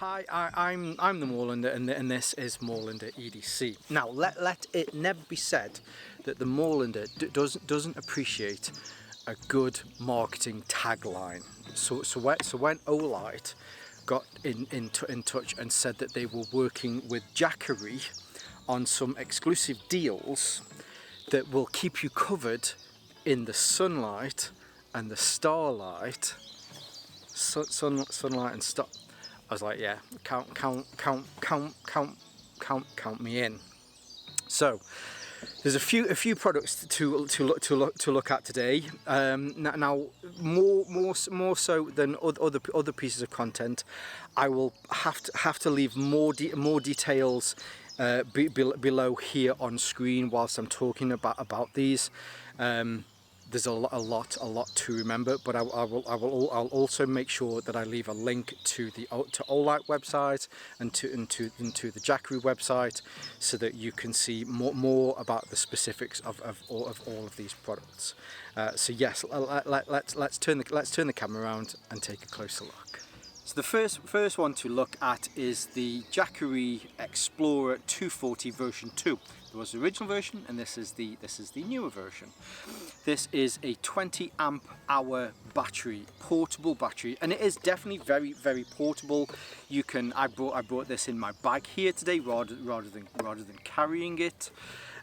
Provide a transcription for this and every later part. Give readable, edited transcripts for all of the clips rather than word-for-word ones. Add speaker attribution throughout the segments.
Speaker 1: Hi, I'm the Moorlander, and this is Moorlander EDC. Now, let it never be said that the Moorlander doesn't appreciate a good marketing tagline. So when Olight got in touch and said that they were working with Jackery on some exclusive deals that will keep you covered in the sunlight and the starlight, sunlight and star. I was like, yeah, count me in. So there's a few products to look at today. Now more so than other pieces of content, I will have to leave more details below here on screen whilst I'm talking about these. There's a lot to remember, but I'll also make sure that I leave a link to Olight website and to the Jackery website, so that you can see more about the specifics of all of these products. So yes, let's turn the camera around and take a closer look. So the first one to look at is the Jackery Explorer 240 version 2. There was the original version, and this is the newer version. This is a 20 amp hour battery, portable battery, and it is definitely very portable. You can I brought this in my bag here today rather than carrying it.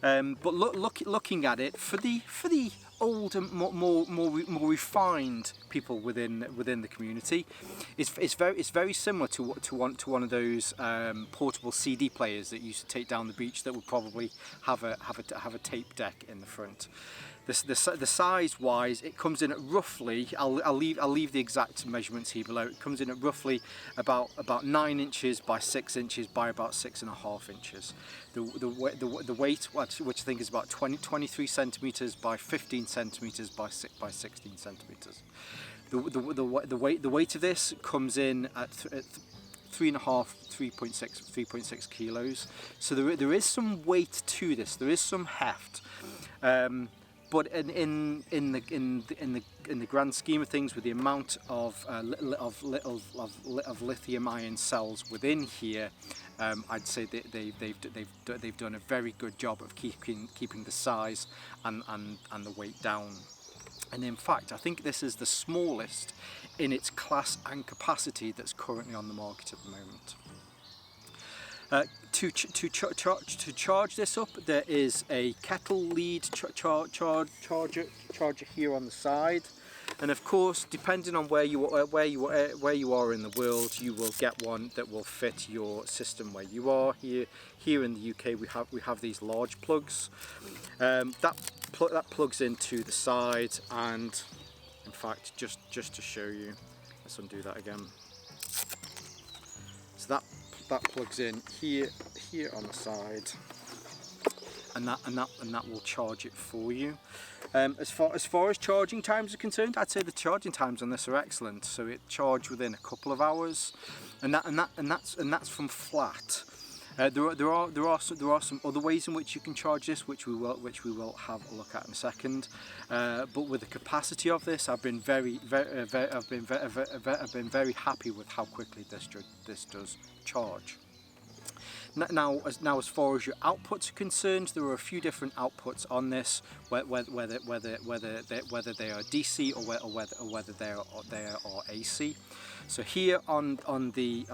Speaker 1: But looking at it, for the older, more refined people within the community, it's very similar to one of those portable CD players that you used to take down the beach that would probably have a tape deck in the front. The size wise, it comes in at roughly, I'll leave the exact measurements here below. It comes in at roughly about 9 inches by 6 inches by about 6.5 inches. The weight, which I think is about 23 centimeters by 15 centimeters by 16 centimeters. The weight of this comes in at 3.6 kilos. So there is some weight to this. There is some heft. But in the grand scheme of things, with the amount of lithium ion cells within here, I'd say that they've done a very good job of keeping the size and the weight down. And in fact, I think this is the smallest in its class and capacity that's currently on the market at the moment. To charge this up, there is a kettle lead charger here on the side, and of course, depending on where you are in the world, you will get one that will fit your system where you are. Here in the UK, we have these large plugs that plugs into the side, and in fact, just to show you, let's undo that again. So that plugs in here on the side, and that will charge it for you. As far as charging times are concerned, I'd say the charging times on this are excellent. So it charged within a couple of hours, and that's from flat. There are some other ways in which you can charge this, which we will have a look at in a second. But with the capacity of this, I've been very happy with how quickly this does charge. Now, as far as your outputs are concerned, there are a few different outputs on this, whether they are DC or whether they are AC. So here on the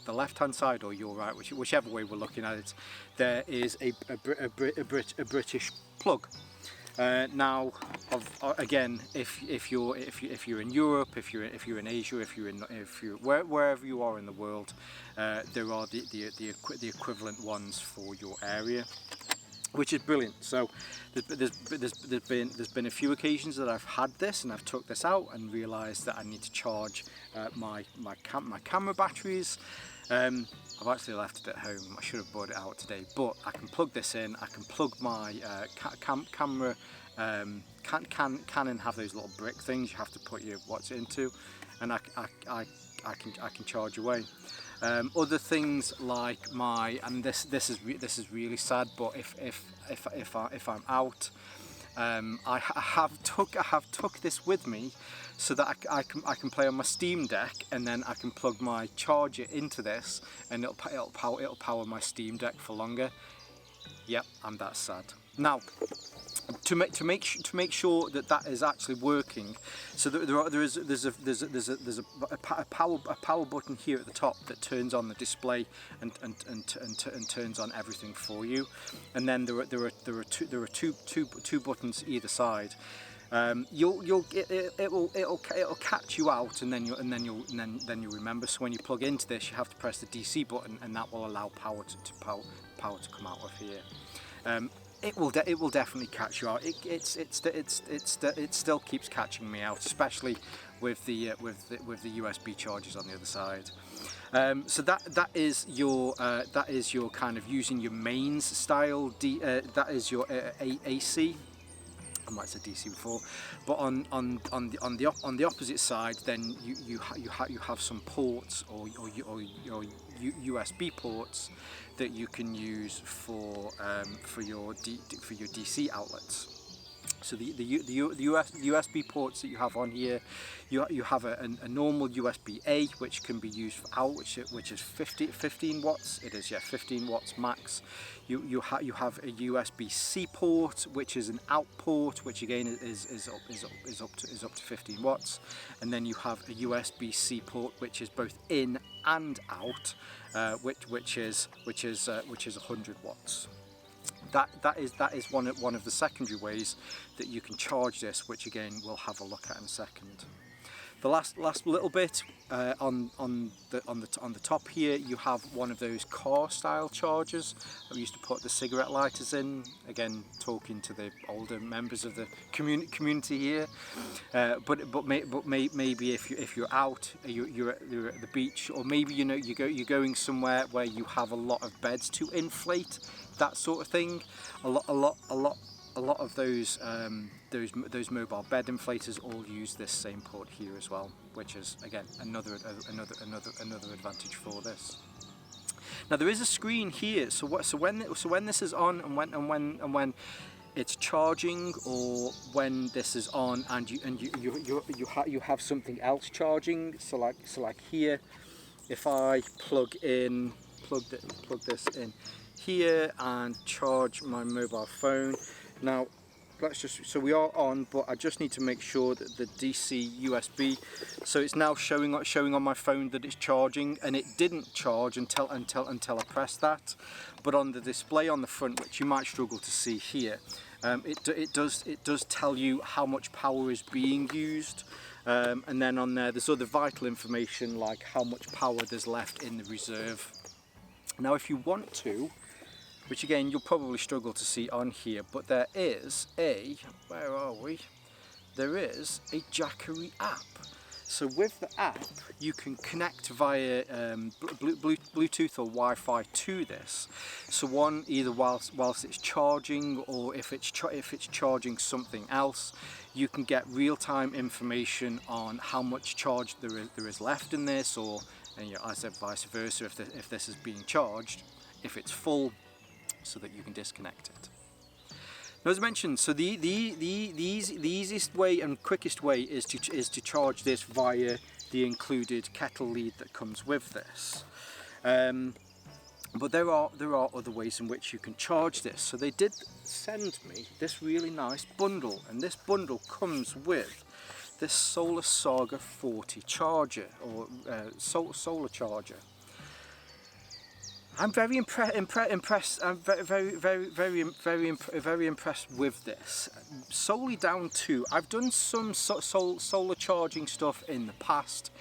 Speaker 1: left hand side, or your right, whichever way we're looking at it, there is a British plug. Now, again, if you're in Europe, if you're in Asia, wherever you are in the world, there are the equivalent ones for your area, which is brilliant. So there's been a few occasions that I've had this and I've took this out and realised that I need to charge my camera batteries. I've actually left it at home. I should have brought it out today, but I can plug this in. I can plug my camera. Canon have those little brick things you have to put your what's into, and I can charge away. Other things like this is really sad, but if I'm out I have took this with me so that I can play on my Steam Deck, and then I can plug my charger into this, and it'll power my Steam Deck for longer. Yep, I'm that sad. Now, to make sure that is actually working, so there's a power button here at the top that turns on the display and turns on everything for you, and then there are two buttons either side. It'll catch you out, and then you'll remember. So when you plug into this, you have to press the DC button, and that will allow power to come out of here. It will definitely catch you out. It still keeps catching me out, especially with the USB chargers on the other side. So that is your kind of using your mains style. That is your AC. I might have said DC before, but on the opposite side, then you have some ports or USB ports that you can use for your DC outlets. So the USB ports that you have on here, you have a normal USB-A, which can be used for out, which is 15 watts. It is, yeah, 15 watts max. You have a USB-C port, which is an out port, which again is up to 15 watts, and then you have a USB-C port, which is both in and out, which is 100 watts. That is one of the secondary ways that you can charge this, which again we'll have a look at in a second. The last little bit on the top here, you have one of those car style chargers that we used to put the cigarette lighters in. Again, talking to the older members of the community here. But maybe if you're out, you're at the beach, or maybe you're going somewhere where you have a lot of beds to inflate, that sort of thing. A lot of those mobile bed inflators all use this same port here as well, which is again another advantage for this. Now there is a screen here, so when this is on and when it's charging, or when this is on and you have something else charging. So like here, if I plug this in here and charge my mobile phone. Now so we are on, but I just need to make sure that the DC USB, so it's now showing on my phone that it's charging, and it didn't charge until I pressed that. But on the display on the front, which you might struggle to see here, it does tell you how much power is being used, and then on there's other vital information like how much power there's left in the reserve. Now if you want to, which again you'll probably struggle to see on here, but there is where are we? There is a Jackery app. So with the app, you can connect via Bluetooth or Wi-Fi to this. So either whilst it's charging, or if it's charging something else, you can get real-time information on how much charge there is left in this, or I said vice versa, if this is being charged, if it's full, so that you can disconnect it. Now, as I mentioned, so the easiest way and quickest way is to charge this via the included kettle lead that comes with this. But there are other ways in which you can charge this. So they did send me this really nice bundle, and this bundle comes with this Solar Saga 40 charger, or solar charger. I'm very impressed. I'm very impressed with this. Solely down to, I've done some solar charging stuff in the past.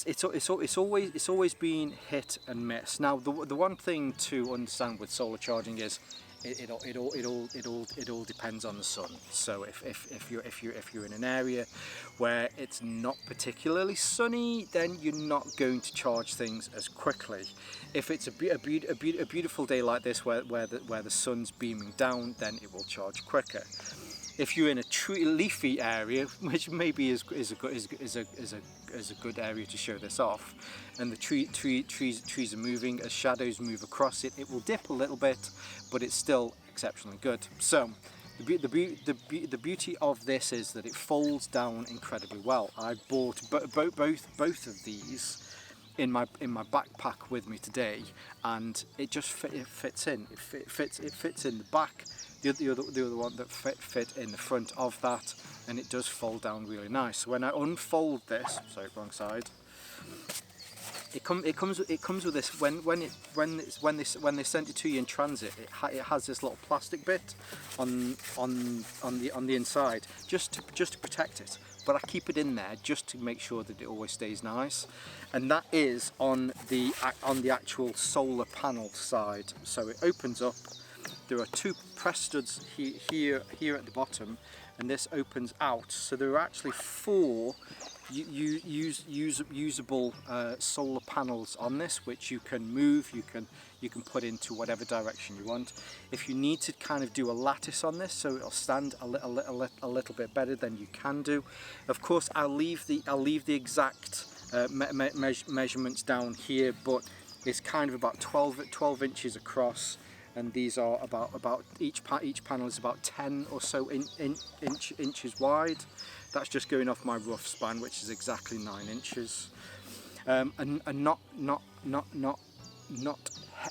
Speaker 1: It's always been hit and miss. Now the one thing to understand with solar charging is it all depends on the sun. So if you're in an area where it's not particularly sunny, then you're not going to charge things as quickly. If it's a beautiful day like this where the sun's beaming down, then it will charge quicker. If you're in a leafy area, which maybe is a good area to show this off, and the trees are moving, as shadows move across it, it will dip a little bit, but it's still exceptionally good. So The beauty of this is that it folds down incredibly well. I bought both of these in my backpack with me today, and it just fits in. It fits in the back. The other one that fit in the front of that, and it does fold down really nice. So when I unfold this, sorry, wrong side. It comes with this. When they send it to you in transit, it has this little plastic bit on the inside just to protect it. But I keep it in there just to make sure that it always stays nice, and that is on the actual solar panel side. So it opens up. There are two press studs here at the bottom, and this opens out. So there are actually four usable solar panels on this, which you can move, you can put into whatever direction you want. If you need to kind of do a lattice on this so it'll stand a little bit better, then you can do. Of course, I'll leave the exact measurements down here, but it's kind of about 12 inches across, and these are about each panel is about 10 or so inches wide. That's just going off my rough span, which is exactly 9 inches, and not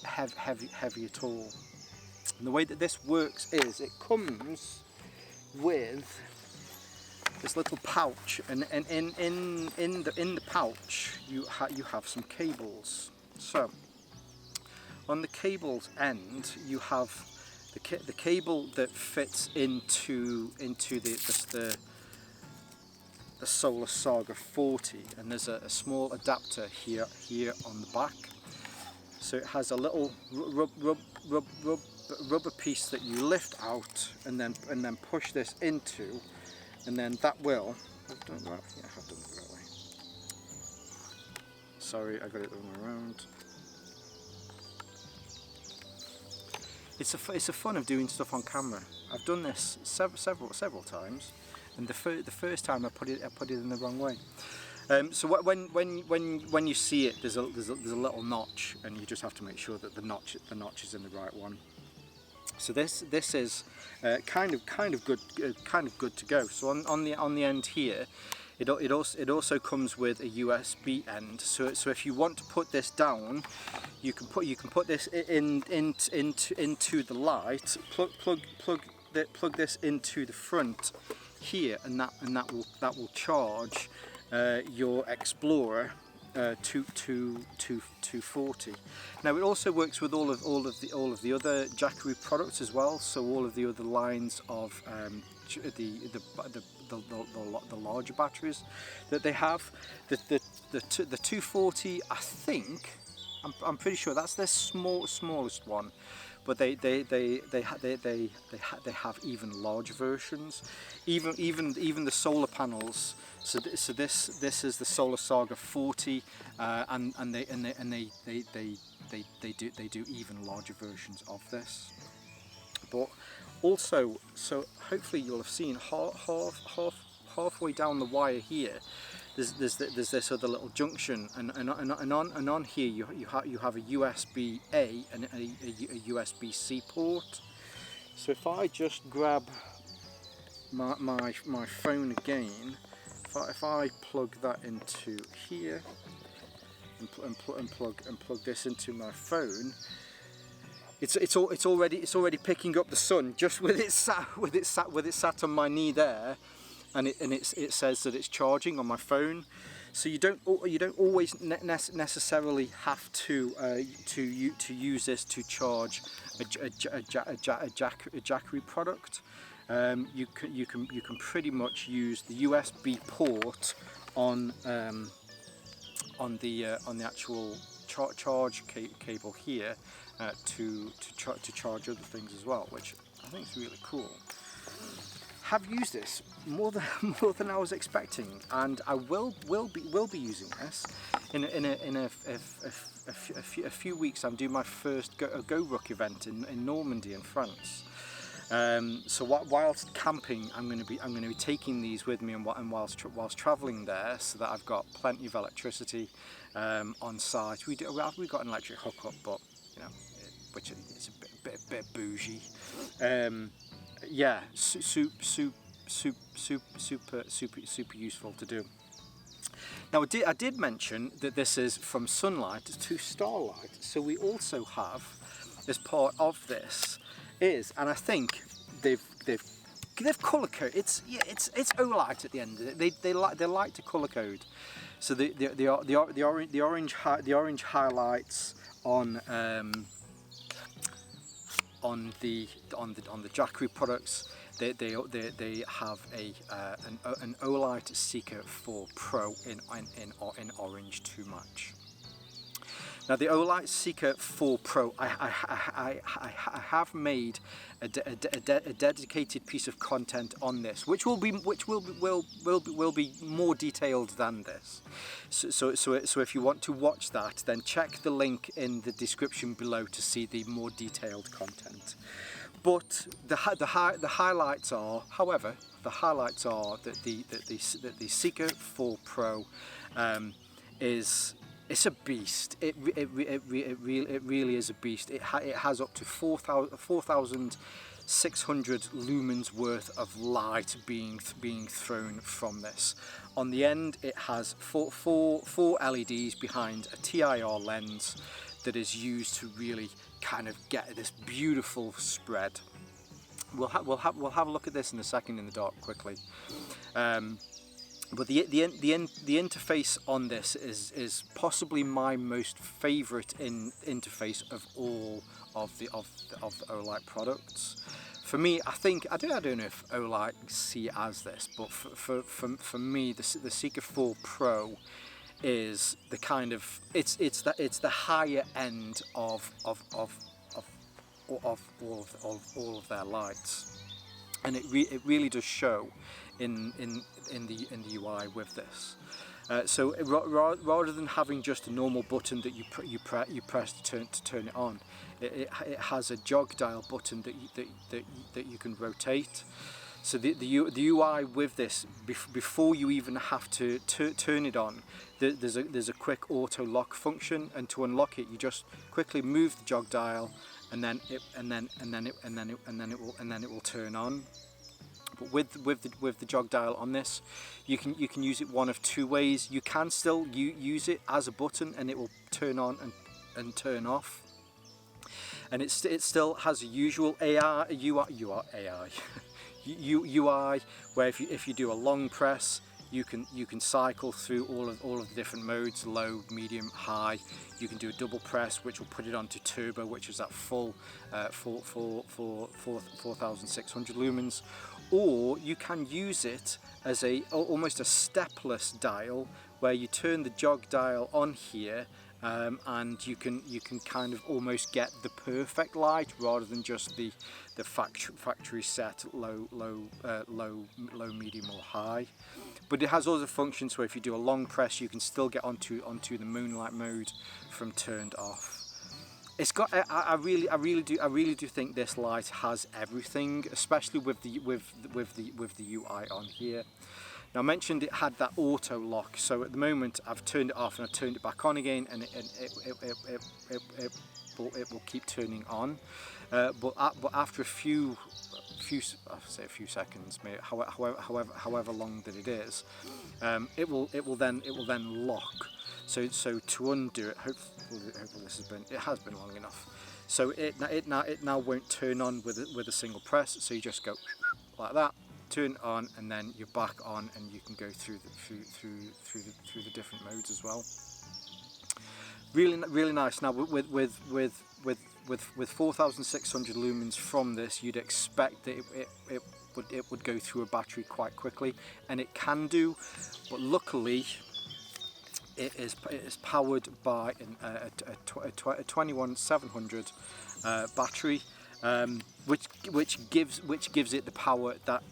Speaker 1: heavy at all. And the way that this works is it comes with this little pouch, and in the pouch you have some cables. So on the cable's end you have the cable that fits into the Solar Saga 40, and there's a small adapter here on the back. So it has a little rubber piece that you lift out and then push this into, and then that will. I've done that. Yeah, I have done it the right way. Sorry, I got it the wrong way around. It's a fun of doing stuff on camera. I've done this several times, and the first time I put it in the wrong way. So when you see it, there's a little notch, and you just have to make sure that the notch is in the right one. So this is kind of good to go. So on the end here, it also comes with a USB end. So if you want to put this down, you can put this into the light. Plug this into the front here, and that will charge your Explorer 240. Now it also works with all of the other Jackery products as well. So all of the other lines of the larger batteries that they have. The 240, I think, I'm pretty sure that's their smallest one. But they have even larger versions, even the solar panels. So this is the Solar Saga 40, and they do even larger versions of this. But also, so hopefully you'll have seen halfway down the wire here. There's this other little junction, and on here you have a USB-A and a USB-C port. So if I just grab my phone again, if I plug that into here and plug this into my phone, it's already picking up the sun just with it sat on my knee there. And it says that it's charging on my phone, so you don't always necessarily have to use this to charge a Jackery product. You can pretty much use the USB port on the actual charge cable here to charge other things as well, which I think is really cool. Have used this more than I was expecting, and I will be using this in a few weeks. I'm doing my first Go Ruck event in Normandy in France. So whilst camping, I'm going to be taking these with me, and whilst travelling there, so that I've got plenty of electricity on site. We've got an electric hookup, but you know, which is a bit bougie. yeah, super useful to do. Now I did mention that this is from sunlight to starlight, so we also have, as part of this is, and I think they've colour coded. It's Olight at the end of it. They like to colour code. So the orange highlights on the Jackery products. They have an Olight SEEKER 4 Pro in orange to match. Now the Olight SEEKER 4 Pro, I have made a dedicated piece of content on this, which will be more detailed than this. So if you want to watch that, then check the link in the description below to see the more detailed content. But the highlights are, however, that the SEEKER 4 Pro it's a beast. It really is a beast. It has up to 4,600 lumens worth of light being thrown from this. On the end, it has four LEDs behind a TIR lens that is used to really kind of get this beautiful spread. We'll have a look at this in a second in the dark quickly. But the interface on this is possibly my most favourite interface of all of the Olight products. For me, I don't know if Olight see it as this, but for me, the SEEKER 4 Pro is the kind of it's the higher end of all of their lights, and it really does show in the UI with this. So rather than having just a normal button that you press to turn it on, it has a jog dial button that you can rotate. So the UI with this, before you even have to turn it on, there's a quick auto lock function, and to unlock it, you just quickly move the jog dial, and then it will turn on. But with the jog dial on this, you can use it one of two ways. You can still use it as a button, and it will turn on and turn off. And it still has a usual UI where if you do a long press, you can cycle through all of the different modes: low, medium, high. You can do a double press, which will put it onto turbo, which is that full 4,600 lumens. Or you can use it as almost a stepless dial, where you turn the jog dial on here, and you can kind of almost get the perfect light rather than just the factory set low, medium or high. But it has other functions, so if you do a long press, you can still get onto the moonlight mode from turned off. It's got. I really do think this light has everything, especially with the UI on here. Now I mentioned it had that auto lock, so at the moment I've turned it off and I've turned it back on again, and it will keep turning on. But after a few seconds, maybe however long that it is, it will then lock. So to undo it, hopefully it has been long enough. So it now won't turn on with a single press. So you just go like that, turn it on, and then you're back on, and you can go through the different modes as well. Really nice. Now with 4,600 lumens from this, you'd expect that it would go through a battery quite quickly, and it can do, but luckily it is powered by a 21700 battery, which gives it the power that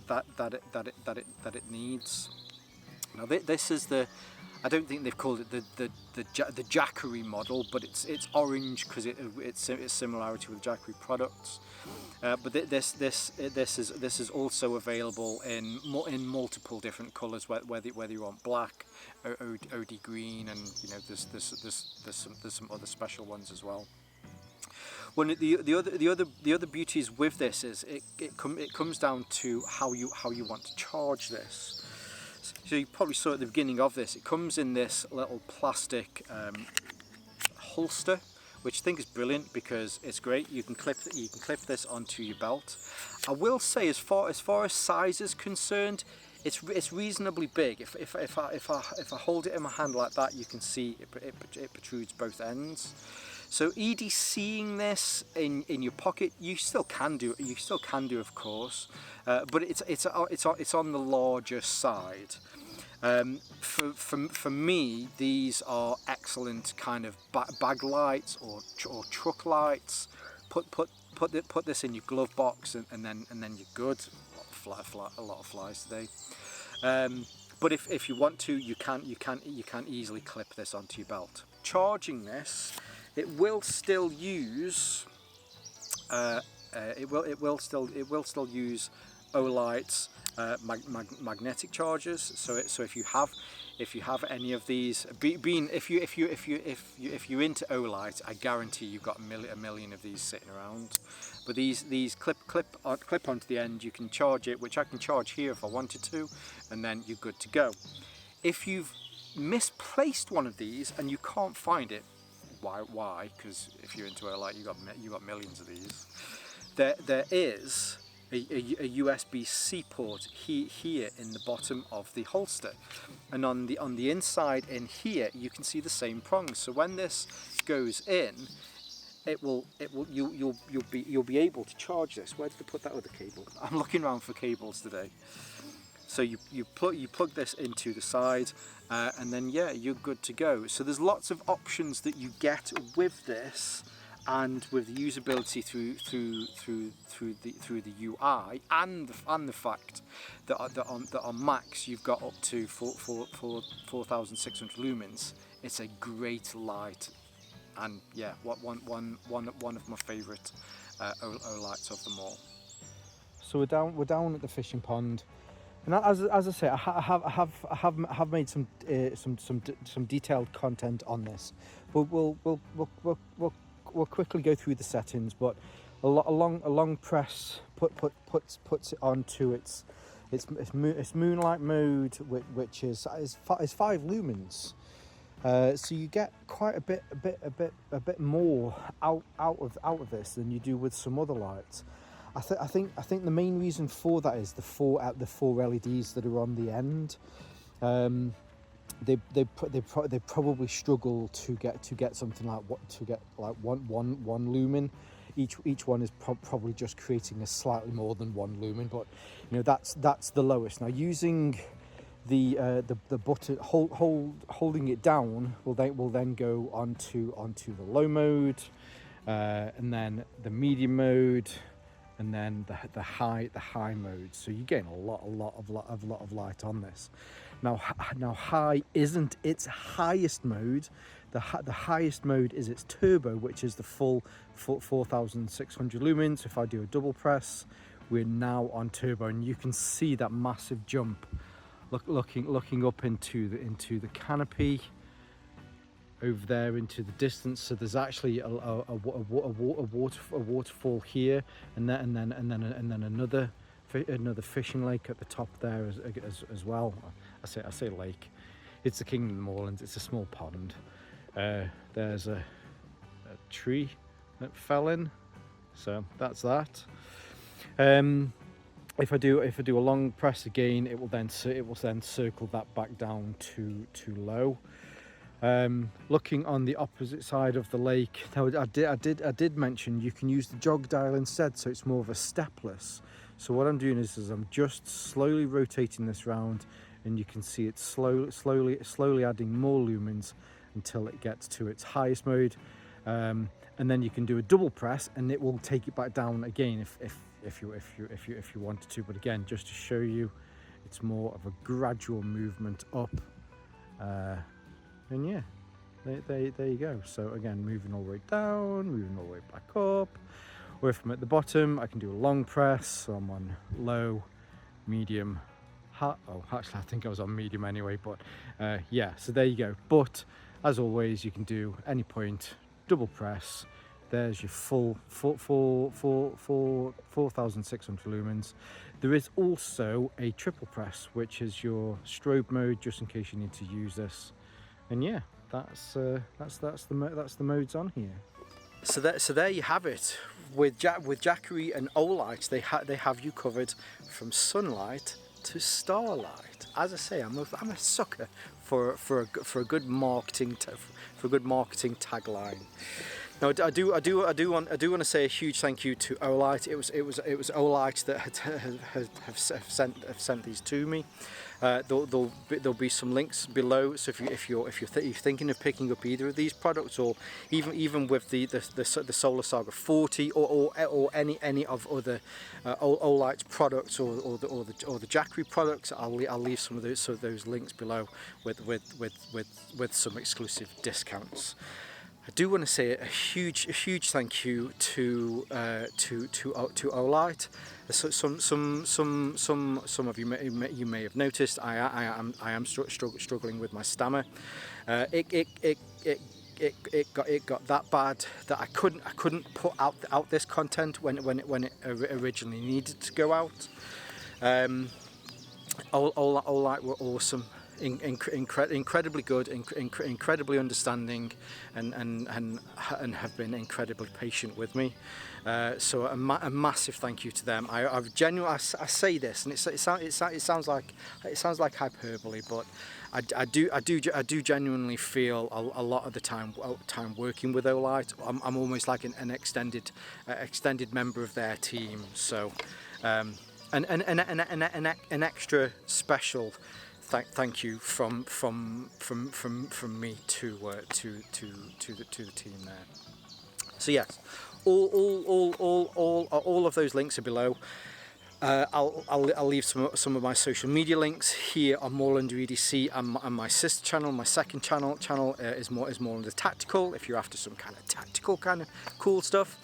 Speaker 1: it needs. Now this is I don't think they've called it the Jackery model, but it's orange because it's similarity with Jackery products. But this is also available in multiple different colours, whether you want black, OD green, and there's some other special ones as well. Well, the other beauties with this is it comes down to how you want to charge this. So you probably saw at the beginning of this, it comes in this little plastic holster, which I think is brilliant because it's great. You can clip this onto your belt. I will say, as far as size is concerned, it's reasonably big. If I hold it in my hand like that, you can see it protrudes both ends. So EDCing this in your pocket, you still can do, of course, but it's on the larger side. For me, these are excellent kind of bag lights or truck lights. Put this in your glove box and then you're good. A lot of flies today. But if you want to, you can easily clip this onto your belt. Charging this, it will still use still use Olight's magnetic chargers. So if you have any of these, if you're into Olight, I guarantee you've got a million of these sitting around. But these clip onto the end. You can charge it, which I can charge here if I wanted to, and then you're good to go. If you've misplaced one of these and you can't find it, why? Because if you're into Olight, you got millions of these. There is a USB-C port here in the bottom of the holster, and on the inside in here you can see the same prongs. So when this goes in, you'll be able to charge this. Where did I put that other cable? I'm looking around for cables today. So you plug this into the side, and then yeah, you're good to go. So there's lots of options that you get with this, and with the usability through the UI, and the fact that on max you've got up to 4,600 lumens. It's a great light, and yeah, one of my favourite Olights of them all. So we're down at the fishing pond, and as I say, I have made some detailed content on this. We'll quickly go through the settings, but a long press puts it onto its moonlight mode, which is 5 lumens. So you get quite a bit more out of this than you do with some other lights. I think the main reason for that is the four LEDs that are on the end. They probably struggle to get something like one lumen. Each one is probably just creating a slightly more than 1 lumen, but you know that's the lowest. Now using the button holding it down will then go onto the low mode, and then the medium mode, and then the high mode. So you're getting a lot of light on this. Now high isn't its highest mode. The highest mode is its turbo, which is the full 4,600 lumens. If I do a double press, we're now on turbo, and you can see that massive jump. Looking up into the canopy over there into the distance. So there's actually a waterfall here, and then another fishing lake at the top there as well. I say lake. It's the Kingdom of the Moorlands. It's a small pond. There's a tree that fell in, so that's that. If I do a long press again, it will then circle that back down to low. Looking on the opposite side of the lake, now I did mention you can use the jog dial instead, so it's more of a stepless. So what I'm doing is I'm just slowly rotating this round, and you can see it's slowly adding more lumens until it gets to its highest mode, and then you can do a double press, and it will take it back down again if you wanted to. But again, just to show you, it's more of a gradual movement up. And yeah, there you go. So again, moving all the way down, moving all the way back up. Or if I'm at the bottom, I can do a long press. So I'm on low, medium, high. Oh, actually, I think I was on medium anyway. But yeah, so there you go. But as always, you can do any point, double press, There's your full 4,600 lumens. There is also a triple press, which is your strobe mode, just in case you need to use this. And yeah, that's the modes on here. So there you have it. With Jackery and Olight, they have you covered from sunlight to starlight. As I say, I'm a sucker for a good marketing tagline. Now, I do want to say a huge thank you to Olight. It was Olight that have sent these to me. There'll be some links below. So if you're thinking of picking up either of these products, or even with the Solar Saga 40 or any of other Olight's products or the Jackery products, I'll leave some of those links below with some exclusive discounts. I do want to say a huge thank you to Olight. Some of you may have noticed I am struggling with my stammer. It got that bad that I couldn't put out this content when it originally needed to go out. Olight were awesome. Incredibly good, incredibly understanding, and have been incredibly patient with me. So a massive thank you to them. I say this, and it sounds like hyperbole, but I do genuinely feel a lot of the time working with Olight. I'm almost like an extended member of their team. So an extra special thank you from me to the team there. So yes, all of those links are below. I'll leave some of my social media links here on Moorlander EDC, and my sister channel, my second channel is Moorlander Tactical. If you're after some kind of tactical kind of cool stuff.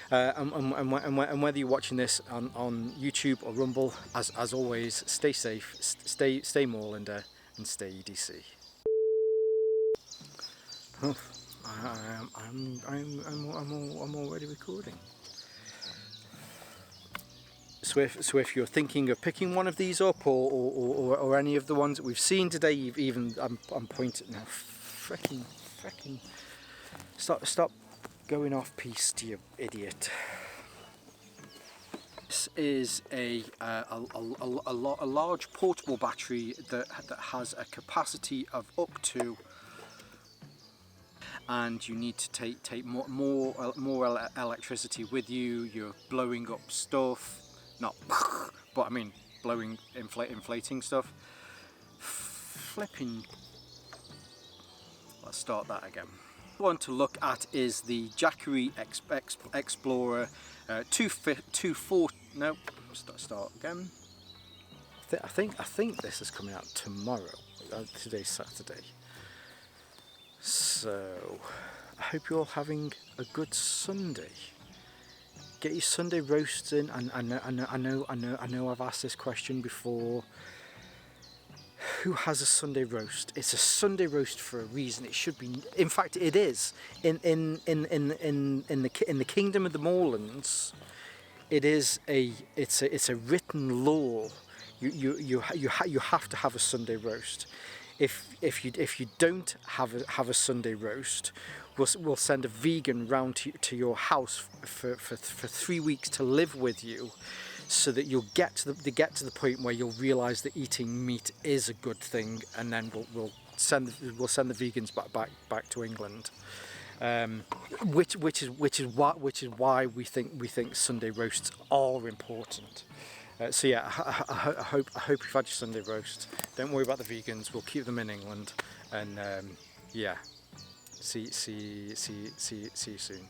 Speaker 1: And whether you're watching this on YouTube or Rumble, as always, stay safe, stay Moorlander, and stay EDC. Oh, I'm already recording. So if you're thinking of picking one of these up, or any of the ones that we've seen today, I'm pointing now. Freaking stop. Going off piste, you idiot. This is a large portable battery that has a capacity of up to, and you need to take more electricity with you. You're blowing up stuff, not, but I mean blowing, inflating stuff. Flipping. Let's start that again. One to look at is the Jackery Explorer 240. No, start again. I think this is coming out tomorrow. Today's Saturday. So I hope you're all having a good Sunday. Get your Sunday roasts in. And I know I've asked this question before. Who has a Sunday roast? It's a Sunday roast for a reason. It should be. In fact, it is. In the kingdom of the Moorlands, it's a written law. You have to have a Sunday roast. If you don't have a Sunday roast, we'll send a vegan round to your house for 3 weeks to live with you, so that you'll get to the point where you'll realise that eating meat is a good thing, and then we'll send the vegans back to England. Which is why we think Sunday roasts are important. So yeah, I hope you've had your Sunday roast. Don't worry about the vegans. We'll keep them in England, and yeah, see you soon.